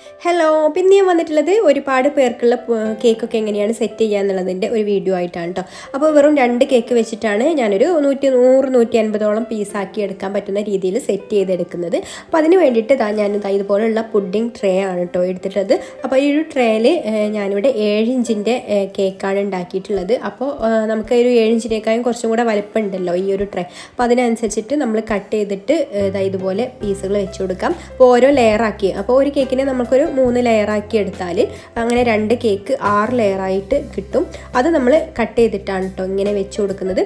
Hello, പിന്നെ ഞാൻ വന്നിട്ടുള്ളത് ഒരുപാട് പേർക്കുള്ള കേക്കൊക്കെ എങ്ങനെയാണ് സെറ്റ് ചെയ്യുക എന്നുള്ളതിൻ്റെ ഒരു വീഡിയോ ആയിട്ടാണ് കേട്ടോ. അപ്പോൾ വെറും 2 കേക്ക് വെച്ചിട്ടാണ് ഞാനൊരു 150 പീസാക്കി എടുക്കാൻ പറ്റുന്ന രീതിയിൽ സെറ്റ് ചെയ്തെടുക്കുന്നത്. അപ്പോൾ അതിന് വേണ്ടിയിട്ട് ഞാൻ ഇതുപോലുള്ള പുഡിംഗ് ട്രേ ആണ് കേട്ടോ എടുത്തിട്ടുള്ളത്. അപ്പോൾ ഈ ഒരു ട്രേയിൽ ഞാനിവിടെ 7 ഇഞ്ചിൻ്റെ കേക്കാണ് ഉണ്ടാക്കിയിട്ടുള്ളത്. അപ്പോൾ നമുക്ക് ഒരു 7 ഇഞ്ചിനേക്കാളും കുറച്ചും കൂടെ വലിപ്പം ഉണ്ടല്ലോ ഈ ഒരു ട്രേ. അപ്പോൾ അതിനനുസരിച്ചിട്ട് നമ്മൾ കട്ട് ചെയ്തിട്ട് ഇതുപോലെ പീസുകൾ വെച്ച് കൊടുക്കാം. അപ്പോൾ ഓരോ ലെയറാക്കി, അപ്പോൾ ഒരു കേക്കിനെ നമുക്കൊരു 3 ലെയറാക്കി എടുത്താൽ അങ്ങനെ 2 കേക്ക് 6 ലെയറായിട്ട് കിട്ടും. അത് നമ്മൾ കട്ട് ചെയ്തിട്ടാണ് കേട്ടോ ഇങ്ങനെ വെച്ച് കൊടുക്കുന്നത്.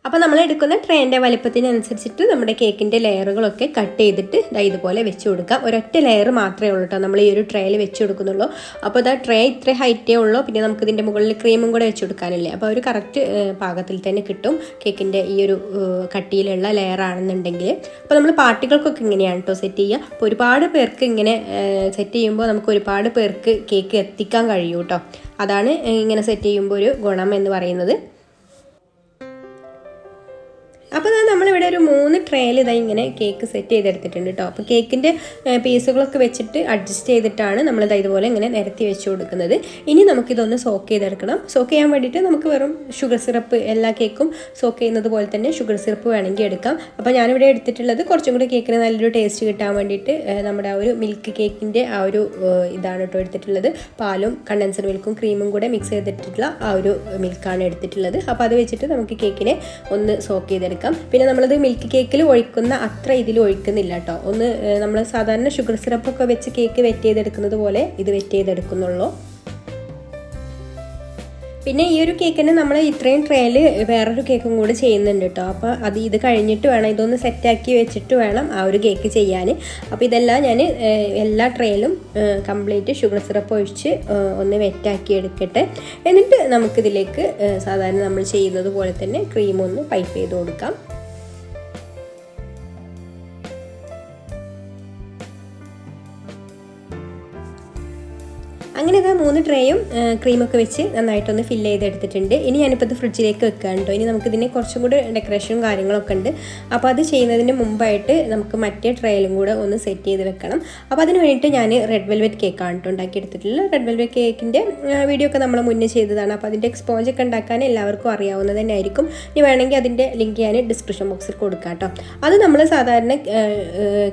അപ്പോൾ നമ്മൾ എടുക്കുന്ന ട്രേൻ്റെ വലിപ്പത്തിനനുസരിച്ചിട്ട് നമ്മുടെ കേക്കിൻ്റെ ലെയറുകളൊക്കെ കട്ട് ചെയ്തിട്ട് ഇതുപോലെ വെച്ച് കൊടുക്കാം. ഒരൊറ്റ ലെയർ മാത്രമേ ഉള്ളൂ കേട്ടോ നമ്മൾ ഈ ഒരു ട്രേയിൽ വെച്ച് കൊടുക്കുന്നുള്ളൂ. അപ്പോൾ ട്രേ ഇത്ര ഹൈറ്റേ ഉള്ളൂ. പിന്നെ നമുക്ക് ഇതിൻ്റെ മുകളിൽ ക്രീമും കൂടെ വെച്ച് കൊടുക്കാനല്ലേ. അപ്പോൾ ഒരു കറക്റ്റ് പാകത്തിൽ തന്നെ കിട്ടും കേക്കിൻ്റെ ഈ ഒരു കട്ടിയിലുള്ള ലെയർ ആണെന്നുണ്ടെങ്കിൽ. അപ്പോൾ നമ്മൾ പാർട്ടികൾക്കൊക്കെ ഇങ്ങനെയാണ് കേട്ടോ സെറ്റ് ചെയ്യുക. അപ്പോൾ ഒരുപാട് പേർക്ക് ഇങ്ങനെ സെറ്റ് ചെയ്യുമ്പോൾ നമുക്ക് ഒരുപാട് പേർക്ക് കേക്ക് എത്തിക്കാൻ കഴിയും കേട്ടോ. അതാണ് ഇങ്ങനെ സെറ്റ് ചെയ്യുമ്പോൾ ഒരു ഗുണം എന്ന് പറയുന്നത്. അപ്പോൾ നമ്മളിവിടെ ഒരു 3 ട്രേയിൽ ഇങ്ങനെ കേക്ക് സെറ്റ് ചെയ്തെടുത്തിട്ടുണ്ട് കേട്ടോ. അപ്പോൾ കേക്കിൻ്റെ പീസുകളൊക്കെ വെച്ചിട്ട് അഡ്ജസ്റ്റ് ചെയ്തിട്ടാണ് നമ്മളിത് ഇതുപോലെ ഇങ്ങനെ നിരത്തി വെച്ച് കൊടുക്കുന്നത്. ഇനി നമുക്കിതൊന്ന് സോക്ക് ചെയ്തെടുക്കണം. സോക്ക് ചെയ്യാൻ വേണ്ടിയിട്ട് നമുക്ക് വെറും ഷുഗർ സിറപ്പ്, എല്ലാ കേക്കും സോക്ക് ചെയ്യുന്നത് പോലെ തന്നെ ഷുഗർ സിറപ്പ് വേണമെങ്കിൽ എടുക്കാം. അപ്പോൾ ഞാനിവിടെ എടുത്തിട്ടുള്ളത് കുറച്ചും കൂടി കേക്കിന് നല്ലൊരു ടേസ്റ്റ് കിട്ടാൻ വേണ്ടിയിട്ട് നമ്മുടെ ആ ഒരു മിൽക്ക് കേക്കിൻ്റെ ആ ഒരു ഇതാണ് കേട്ടോ എടുത്തിട്ടുള്ളത്. പാലും കണ്ടൻസ്ഡ് മിൽക്കും ക്രീമും കൂടെ മിക്സ് ചെയ്തിട്ടുള്ള ആ ഒരു മിൽക്കാണ് എടുത്തിട്ടുള്ളത്. അപ്പോൾ അത് വെച്ചിട്ട് നമുക്ക് കേക്കിനെ ഒന്ന് സോക്ക് ചെയ്തെടുക്കാം. പിന്നെ നമ്മളത് മിൽക്ക് കേക്കിൽ ഒഴിക്കുന്ന അത്ര ഇതിൽ ഒഴിക്കുന്നില്ല കേട്ടോ. ഒന്ന് നമ്മൾ സാധാരണ ഷുഗർ സിറപ്പൊക്കെ വെച്ച് കേക്ക് വെറ്റ് ചെയ്തെടുക്കുന്നത് പോലെ ഇത് വെറ്റ് ചെയ്തെടുക്കുന്നുള്ളൂ. പിന്നെ ഈ ഒരു കേക്കിന് നമ്മൾ ഇത്രയും ട്രേയിൽ വേറൊരു കേക്കും കൂടി ചെയ്യുന്നുണ്ട് കേട്ടോ. അപ്പോൾ ഇത് കഴിഞ്ഞിട്ട് വേണം, ഇതൊന്ന് സെറ്റാക്കി വെച്ചിട്ട് വേണം ആ ഒരു കേക്ക് ചെയ്യാൻ. അപ്പോൾ ഇതെല്ലാം ഞാൻ എല്ലാ ട്രേയിലും കംപ്ലീറ്റ് ഷുഗർ സിറപ്പ് ഒഴിച്ച് ഒന്ന് വെറ്റാക്കി എടുക്കട്ടെ. എന്നിട്ട് നമുക്കിതിലേക്ക് സാധാരണ നമ്മൾ ചെയ്യുന്നത് പോലെ തന്നെ ക്രീം ഒന്ന് പൈപ്പ് ചെയ്ത് കൊടുക്കാം. അങ്ങനെ 3 ട്രേയും ക്രീമൊക്കെ വെച്ച് നന്നായിട്ടൊന്ന് ഫില്ല് ചെയ്തെടുത്തിട്ടുണ്ട്. ഇനി ഞാനിപ്പോൾ ഇത് ഫ്രിഡ്ജിലേക്ക് വെക്കാം കേട്ടോ. ഇനി നമുക്കിതിന് കുറച്ചും കൂടി ഡെക്കറേഷനും കാര്യങ്ങളൊക്കെ ഉണ്ട്. അപ്പോൾ അത് ചെയ്യുന്നതിന് മുമ്പായിട്ട് നമുക്ക് മറ്റേ ട്രേയിലും കൂടെ ഒന്ന് സെറ്റ് ചെയ്ത് വെക്കണം. അപ്പോൾ അതിന് വേണ്ടിയിട്ട് ഞാൻ റെഡ് വെൽവെറ്റ് കേക്കാണ് കേട്ടോ ഉണ്ടാക്കിയെടുത്തിട്ടുള്ളത്. റെഡ് വെൽവെറ്റ് കേക്കിൻ്റെ വീഡിയോ ഒക്കെ നമ്മൾ മുന്നേ ചെയ്തതാണ്. അപ്പോൾ അതിൻ്റെ സ്പോഞ്ചൊക്കെ ഉണ്ടാക്കാൻ എല്ലാവർക്കും അറിയാവുന്നത് തന്നെ ആയിരിക്കും. ഇനി വേണമെങ്കിൽ അതിൻ്റെ ലിങ്ക് ഞാൻ ഡിസ്ക്രിപ്ഷൻ ബോക്സിൽ കൊടുക്കാം കേട്ടോ. അത് നമ്മൾ സാധാരണ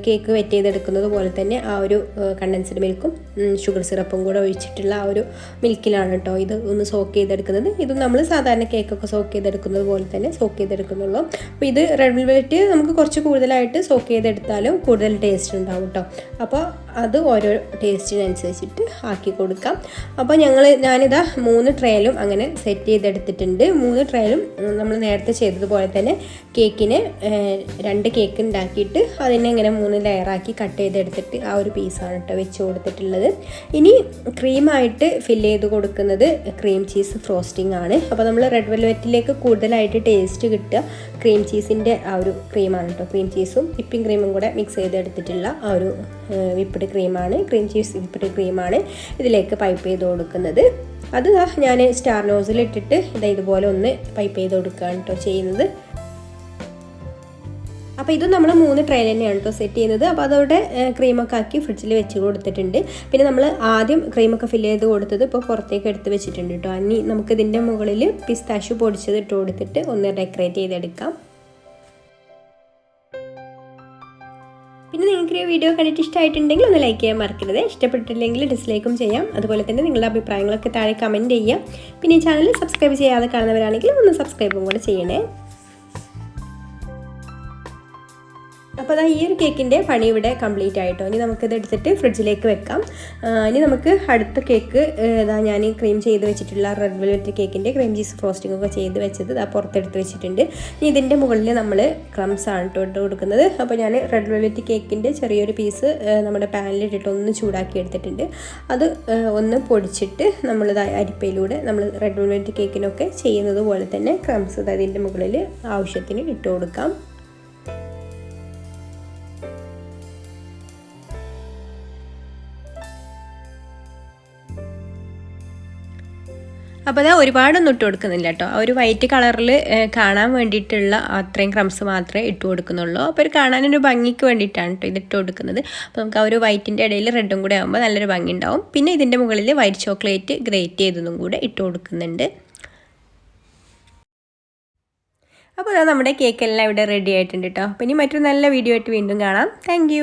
കേക്ക് വെറ്റ് ചെയ്തെടുക്കുന്നത് പോലെ തന്നെ ആ ഒരു കണ്ടൻസ്ഡ് മിൽക്കും ഷുഗർ സിറപ്പും കൂടെ ഒഴിച്ചിട്ടുള്ള ആ ഒരു മിൽക്കിലാണ് കേട്ടോ ഇത് ഒന്ന് സോക്ക് ചെയ്തെടുക്കുന്നത്. ഇത് നമ്മൾ സാധാരണ കേക്കൊക്കെ സോക്ക് ചെയ്തെടുക്കുന്നത് പോലെ തന്നെ സോക്ക് ചെയ്തെടുക്കുന്നുള്ളൂ. അപ്പോൾ ഇത് റെഡ് വെൽവെറ്റ് നമുക്ക് കുറച്ച് കൂടുതലായിട്ട് സോക്ക് ചെയ്തെടുത്താലും കൂടുതൽ ടേസ്റ്റ് ഉണ്ടാവും കേട്ടോ. അപ്പോൾ അത് ഓരോ ടേസ്റ്റിനനുസരിച്ചിട്ട് ആക്കി കൊടുക്കാം. അപ്പോൾ ഞാനിതാ 3 ട്രേയിലും അങ്ങനെ സെറ്റ് ചെയ്തെടുത്തിട്ടുണ്ട്. 3 ട്രേയിലും നമ്മൾ നേരത്തെ ചെയ്തതുപോലെ തന്നെ കേക്കിന് 2 കേക്ക് ഉണ്ടാക്കിയിട്ട് അതിനെ ഇങ്ങനെ 3 ലെയറാക്കി കട്ട് ചെയ്തെടുത്തിട്ട് ആ ഒരു പീസാണ് കേട്ടോ വെച്ച് കൊടുത്തിട്ടുള്ളത്. ഇനി ക്രീമായിട്ട് ഫില്ല് ചെയ്ത് കൊടുക്കുന്നത് ക്രീം ചീസ് ഫ്രോസ്റ്റിംഗ് ആണ്. അപ്പോൾ നമ്മൾ റെഡ് വെൽവെറ്റിലേക്ക് കൂടുതലായിട്ട് ടേസ്റ്റ് കിട്ടുക ക്രീം ചീസിൻ്റെ ആ ഒരു ക്രീമാണ് കേട്ടോ. ക്രീം ചീസും വിപ്പിംഗ് ക്രീമും കൂടെ മിക്സ് ചെയ്തെടുത്തിട്ടുള്ള ആ ഒരു വിപ്പിഡ് ക്രീമാണ്, ക്രീം ചീസ് വിപ്പിഡ് ക്രീമാണ് ഇതിലേക്ക് പൈപ്പ് ചെയ്ത് കൊടുക്കുന്നത്. അത് ഞാൻ സ്റ്റാർ നോസിലിട്ടിട്ട് ഇതുപോലെ ഒന്ന് പൈപ്പ് ചെയ്ത് കൊടുക്കുകയാണ് കേട്ടോ ചെയ്യുന്നത്. അപ്പോൾ ഇത് നമ്മൾ 3 ട്രേയിൽ തന്നെയാണ് കേട്ടോ സെറ്റ് ചെയ്യുന്നത്. അപ്പോൾ അതോടെ ക്രീമൊക്കെ ആക്കി ഫ്രിഡ്ജിൽ വെച്ച് കൊടുത്തിട്ടുണ്ട്. പിന്നെ നമ്മൾ ആദ്യം ക്രീമൊക്കെ ഫില്ല് ചെയ്ത് കൊടുത്തത് ഇപ്പോൾ പുറത്തേക്ക് എടുത്ത് വെച്ചിട്ടുണ്ട് കേട്ടോ. ഇനി നമുക്കിതിൻ്റെ മുകളിൽ പിസ്താഷ്യൂ പൊടിച്ചത് ഇട്ട് കൊടുത്തിട്ട് ഒന്ന് ഡെക്കറേറ്റ് ചെയ്തെടുക്കാം. പിന്നെ നിങ്ങൾക്ക് ഈ വീഡിയോ കണ്ടിട്ട് ഇഷ്ടമായിട്ടുണ്ടെങ്കിൽ ഒന്ന് ലൈക്ക് ചെയ്യാൻ മറക്കരുത്. ഇഷ്ടപ്പെട്ടില്ലെങ്കിൽ ഡിസ്ലൈക്കും ചെയ്യാം. അതുപോലെ തന്നെ നിങ്ങളുടെ അഭിപ്രായങ്ങളൊക്കെ താഴെ കമൻറ്റ് ചെയ്യാം. പിന്നെ ഈ ചാനൽ സബ്സ്ക്രൈബ് ചെയ്യാതെ കാണുന്നവരാണെങ്കിൽ ഒന്ന് സബ്സ്ക്രൈബും കൂടെ ചെയ്യണേ. അപ്പോൾ ഈ ഒരു കേക്കിൻ്റെ പണി ഇവിടെ കംപ്ലീറ്റ് ആയിട്ടോ. ഇനി നമുക്കിത് എടുത്തിട്ട് ഫ്രിഡ്ജിലേക്ക് വെക്കാം. ഇനി നമുക്ക് അടുത്ത കേക്ക് ഞാൻ ക്രീം ചെയ്ത് വെച്ചിട്ടുള്ള റെഡ് വെൽവെറ്റ് കേക്കിൻ്റെ ക്രീം ചീസ് ഫ്രോസ്റ്റിംഗ് ഒക്കെ ചെയ്ത് വെച്ചത് പുറത്തെടുത്ത് വെച്ചിട്ടുണ്ട്. ഇനി ഇതിൻ്റെ മുകളിൽ നമ്മൾ ക്രംസ് ആണ് ഇട്ട് കൊടുക്കുന്നത്. അപ്പോൾ ഞാൻ റെഡ് വെൽവെറ്റ് കേക്കിൻ്റെ ചെറിയൊരു പീസ് നമ്മുടെ പാനിലിട്ടിട്ട് ഒന്ന് ചൂടാക്കി എടുത്തിട്ടുണ്ട്. അത് ഒന്ന് പൊടിച്ചിട്ട് നമ്മൾ അരിപ്പയിലൂടെ നമ്മൾ റെഡ് വെൽവെറ്റ് കേക്കിനൊക്കെ ചെയ്യുന്നത് പോലെ തന്നെ ക്രംസ് അതിൻ്റെ മുകളിൽ ആവശ്യത്തിന് ഇട്ട് കൊടുക്കാം. അപ്പോൾ അത് ഒരുപാടൊന്നും ഇട്ട് കൊടുക്കുന്നില്ല കേട്ടോ. ആ ഒരു വൈറ്റ് കളറിൽ കാണാൻ വേണ്ടിയിട്ടുള്ള അത്രയും ക്രംസ് മാത്രമേ ഇട്ട് കൊടുക്കുന്നുള്ളൂ. അപ്പോൾ ഒരു കാണാനൊരു ഭംഗിക്ക് വേണ്ടിയിട്ടാണ് കേട്ടോ ഇത് ഇട്ട് കൊടുക്കുന്നത്. അപ്പോൾ നമുക്ക് ആ ഒരു വൈറ്റിൻ്റെ ഇടയിൽ റെഡും കൂടെ ആകുമ്പോൾ നല്ലൊരു ഭംഗി ഉണ്ടാവും. പിന്നെ ഇതിൻ്റെ മുകളിൽ വൈറ്റ് ചോക്ലേറ്റ് ഗ്രേറ്റ് ചെയ്തതും കൂടെ ഇട്ട് കൊടുക്കുന്നുണ്ട്. അപ്പോൾ നമ്മുടെ കേക്കെല്ലാം ഇവിടെ റെഡി ആയിട്ടുണ്ട് കേട്ടോ. അപ്പോൾ ഇനി മറ്റൊരു നല്ല വീഡിയോ ആയിട്ട് വീണ്ടും കാണാം. താങ്ക്